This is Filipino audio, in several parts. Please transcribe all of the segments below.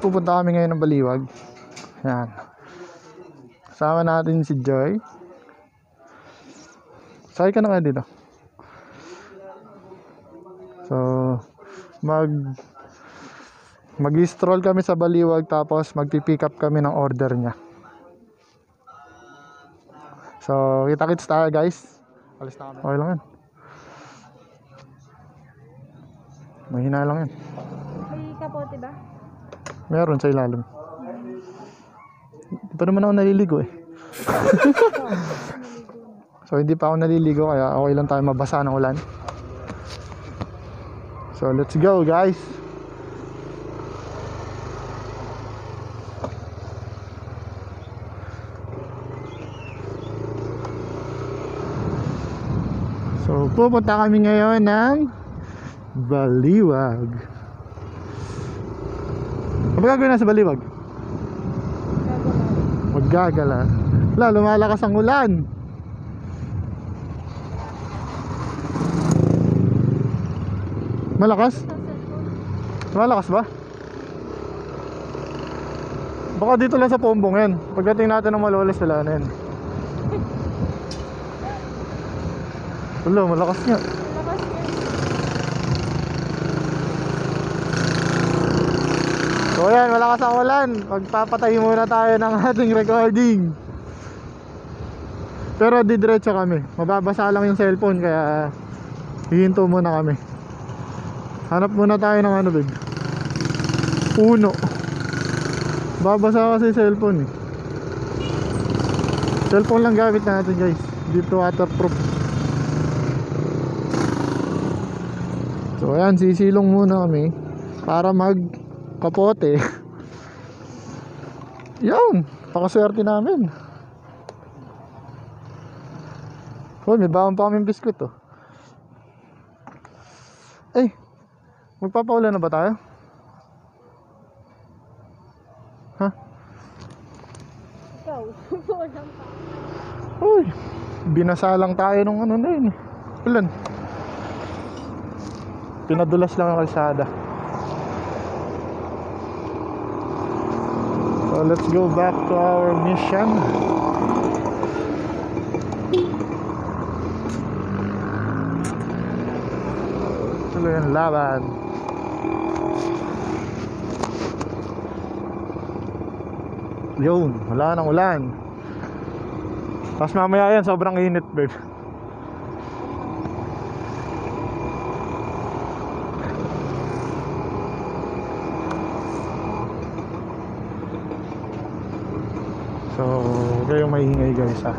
pupunta kami ngayon ng Baliwag. Yan. Kasama natin si Joy. Sakay ka na nga dito. So, mag-stroll kami sa Baliwag, tapos magpipick up kami ng order niya. So, kita-kits tayo guys. Alis na kami. Okay lang yan. Mahina lang yan. May kapote ba? Meron sa ilalim. Hindi pa naman ako naliligo eh. So hindi pa ako naliligo, kaya okay lang tayo mabasa ng ulan. So let's go guys. So pupunta kami ngayon ng Baliwag. Ano gagawin na sa Baliwag? Maggagala. Wala, lumalakas ang ulan. Malakas? Malakas ba? Baka dito lang sa Pombong yan. Pagdating natin ng Malolos, wala na yan. Wala, malakas nga. So yan, malakas ang ulan. Magpapatay muna tayo ng ating recording. Pero didiretso kami. Mababasa lang yung cellphone, kaya hihinto muna kami. Hanap muna tayo ng ano, babe? Puno. Babasa kasi cellphone eh. Cellphone lang gamit natin guys. Dito waterproof. So ayan, sisilong muna kami para kapote. Yan, pakaswerte namin. Oh, may baon pa kaming biskuit oh. Ay, magpapaulan na ba tayo? Ha? Ikaw, walang pa. Uy, binasa lang tayo nung ano na yun eh. Ulan. Pinadulas lang ang kalsada. So let's go back to our mission. Tuloy ang laban. Yun, wala nang ulan. Tapos mamaya yan, sobrang init babe. So, huwag kayong maingay guys ha.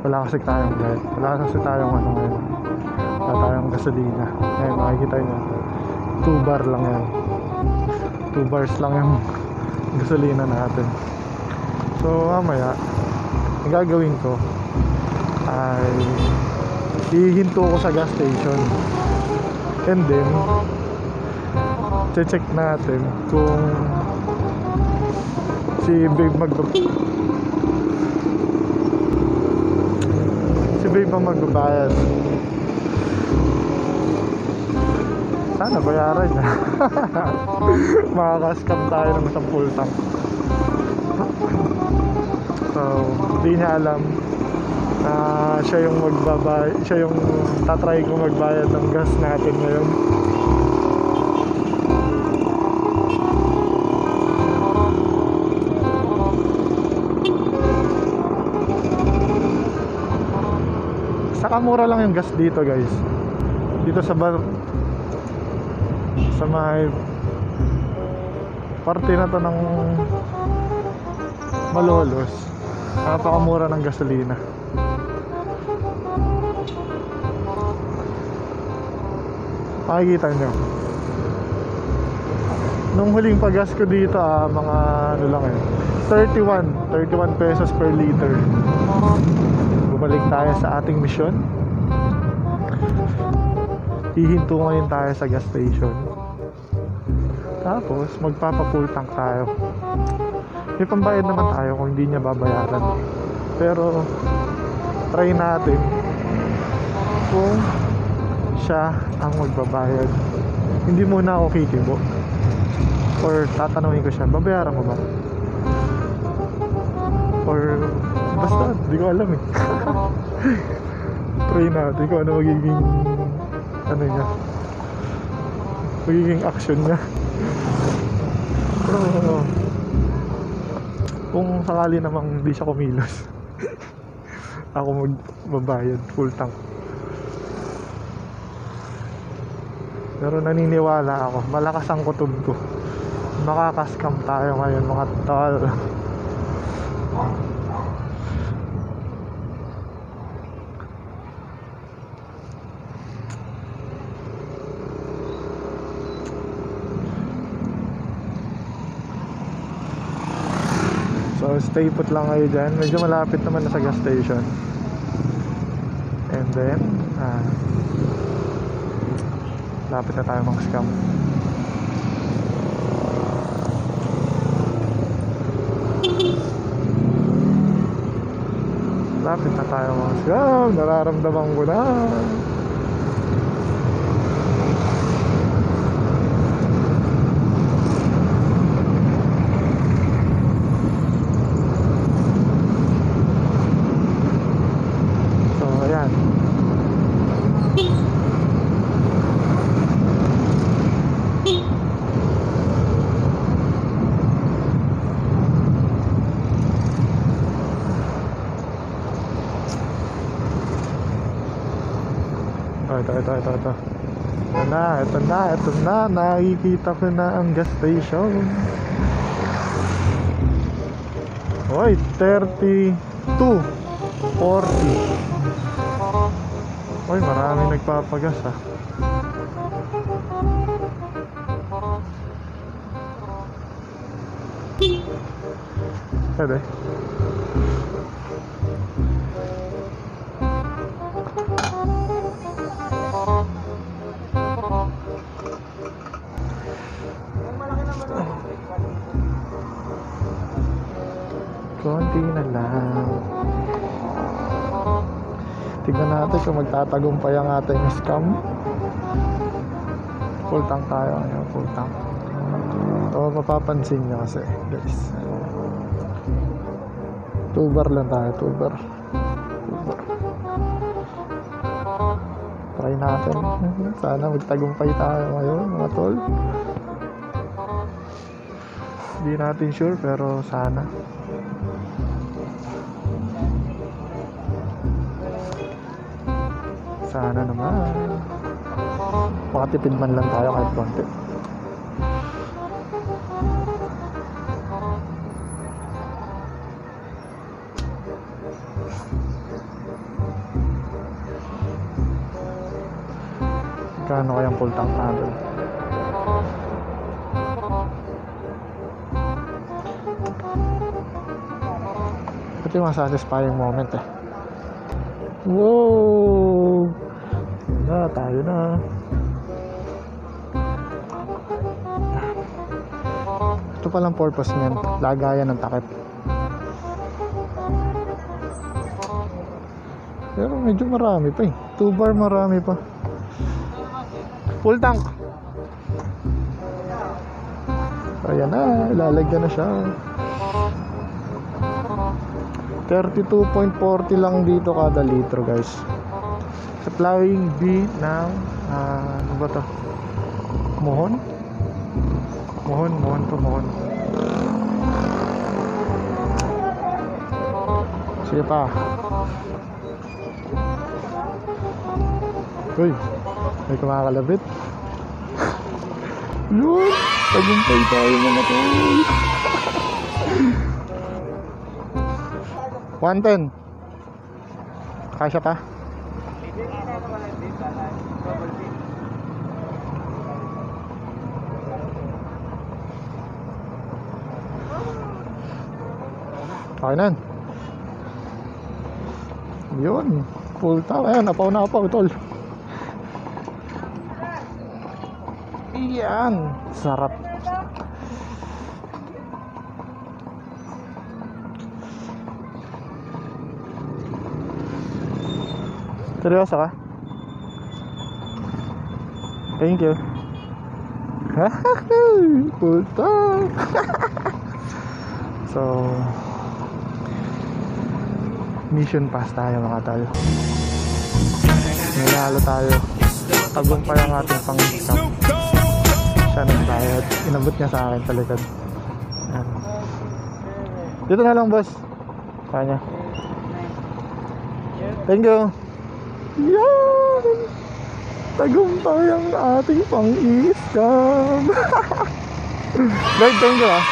Wala kasi tayong light. Wala kasi tayong ano ngayon. Wala tayong gasolina. Ngayon makikita nyo, 2 bar lang yan. 2 bars lang yung gasolina natin. So mamaya, ang gagawin ko ay hihinto ko sa gas station. And then check natin kung si babe magbabayad. Sana bayaran niya. Makaka-scam tayo ng isang full tank. So hindi niya alam na siya yung tatry ko magbayad ng gas natin ngayon. Saka mura lang yung gas dito guys. Dito sa may parte na to ng Malolos. Napakamura ng gasolina. Makikita nyo. Nung huling paggas ko dito mga ano lang 31 pesos per liter. Bumalik tayo sa ating mission. Hihinto ngayon tayo sa gas station. Tapos magpapa-full tank tayo. May pambayad naman tayo kung hindi niya babayaran. Pero try natin kung siya ang magbabayad. hindi muna ako kikibo. Or tatanungin ko siya, babayaran mo ba? Or basta, di ko alam eh. Try natin kung ano magiging ano niya, magiging action niya. Pero kung sakali namang hindi siya kumilos, ako magbabayad full tank. Pero naniniwala ako, malakas ang kutob ko, makaka-scam tayo ngayon mga tol. So stay put lang kayo dyan. Medyo malapit naman na sa gas station. And then lapit na tayo mga scam. Lapit na tayo mga scam. Nararamdaman ko na. Ito na, nakikita ko na ang gas station. Oy, 32.40. Oy, maraming nagpapagas ah. Pwede. Konti na lang. Tignan natin kung magtatagumpay ang ating scam. Full tank tayo ngayon, full tank. O mapapansin nyo kasi guys, 2 bar lang tayo, 2 bar. Try natin. Sana magtagumpay tayo ngayon mga tol. Hindi natin sure pero sana. Sana naman makatipid man lang tayo kahit konti. Kano kayang full tank natin? Ito yung satisfying moment eh. Wow! Tayo na. Ito palang purpose niyan, lagayan ng takip. Pero medyo marami pa eh, 2 bar marami pa. Full tank. Ayan na, lalagyan na siya. 32.40 lang dito kada litro guys. Supplying B ng ano ba to? Mohon to mohon. Sige pa. Uy, may kumakalabit. Yun, tagumpay tayo mga tol. 110. Kasya pa? Okay na. Yun, full tank. Ayan, napaw tol. Iyan, sarap. Seryoso ka? Thank you. Puta. So mission pass tayo mga tol. Nanalo tayo. Tagumpay ang ating pang-stop. Siya nagbayad. Inabot niya sa akin sa likod. Ayan. Dito na lang boss. Kanya. Thank you. Yan. Tagumpay ang ating pang-scam. Guys, thank you ah.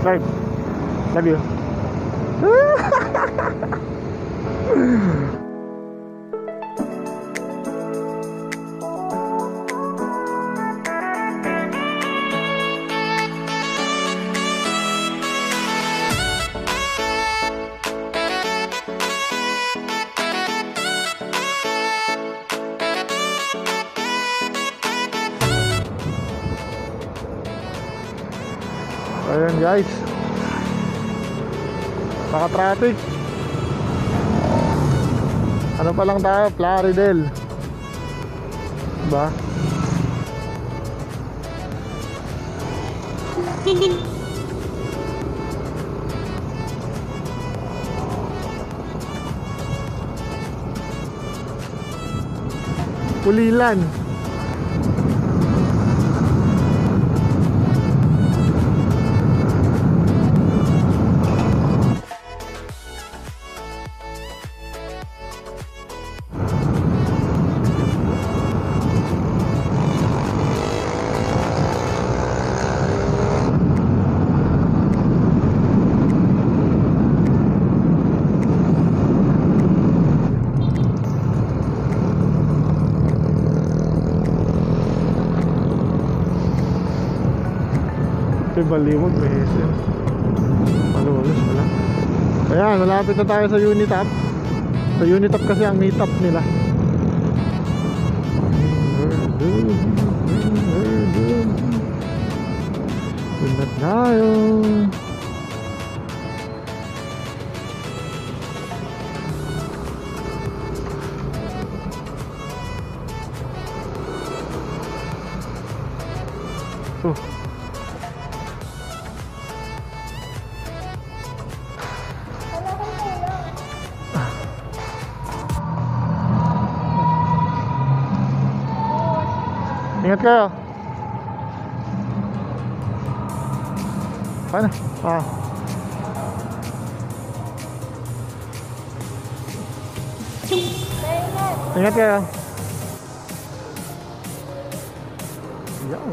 Guys, love you. Ayan guys, naka-traffic. Ano pa lang tayo, Plaridel. Diba? Pulilan. Balimod, may SM. Malulos pala. Ayan, malapit na tayo sa Unitop. Sa Unitop kasi ang meetup nila. Pinat tayo. Ingat kayo. Paano? Ingat kayo. Yan.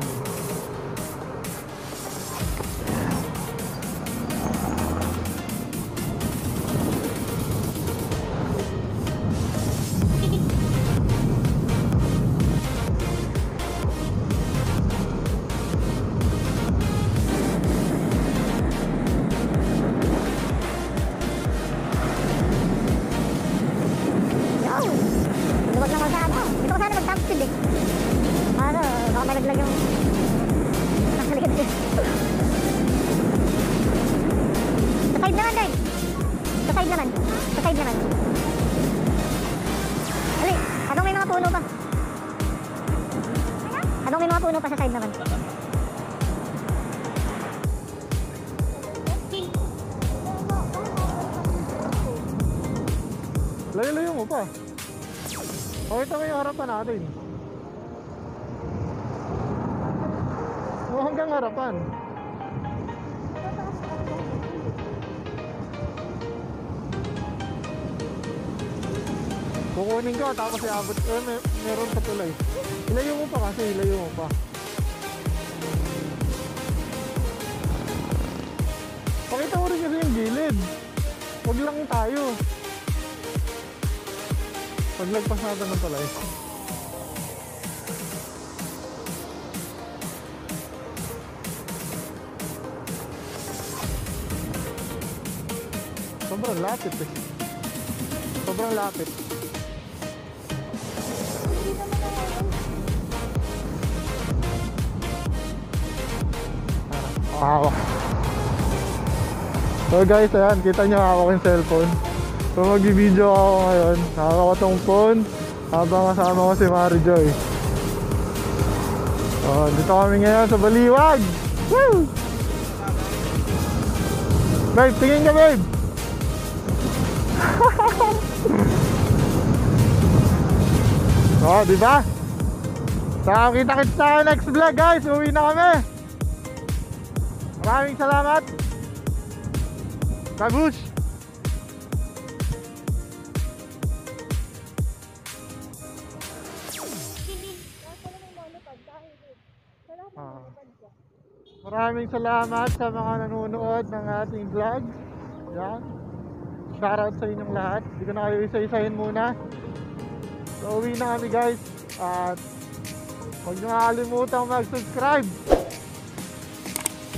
Puno pa sa side naman. Layo-layo mo pa. Pakita mo yung harapan natin. Hanggang harapan. Kukunin ka tapos iabot. Meron pa tulay. Ilayo mo pa kasi, ilayo mo pa. Pakita mo rin kasi yung gilid. Huwag lang tayo. Paglagpas natin ng tulay. Sobrang lapit eh. Sobrang lapit. Hawak. So guys, ayan, kita nyo hawak yung cellphone. So mag-video ako ngayon. Nakakawa tong phone habang kasama ko si Marijoy. Dito kami ngayon sa Baliwag. Woo! Babe, tingin ka babe. Diba? So kita-kits tayo next vlog guys. Uwi na kami. Maraming salamat. Babush! Maraming salamat sa mga nanonood ng ating vlog. Yan. Shoutout sa inyong lahat. Hindi ko na kayo isa-isahin muna. So uwi na kami guys. At huwag nyo kakalimutan mag-subscribe.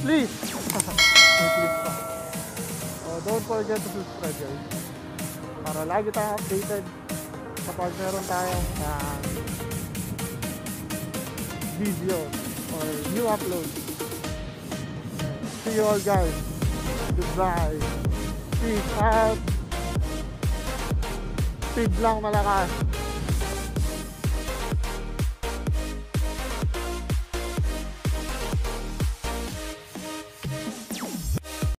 Please. Please pa. Don't forget to subscribe guys. Para lagi tayong updated kapag meron tayong video or new upload. See you all guys. Goodbye. Peace out. Speed lang malakas.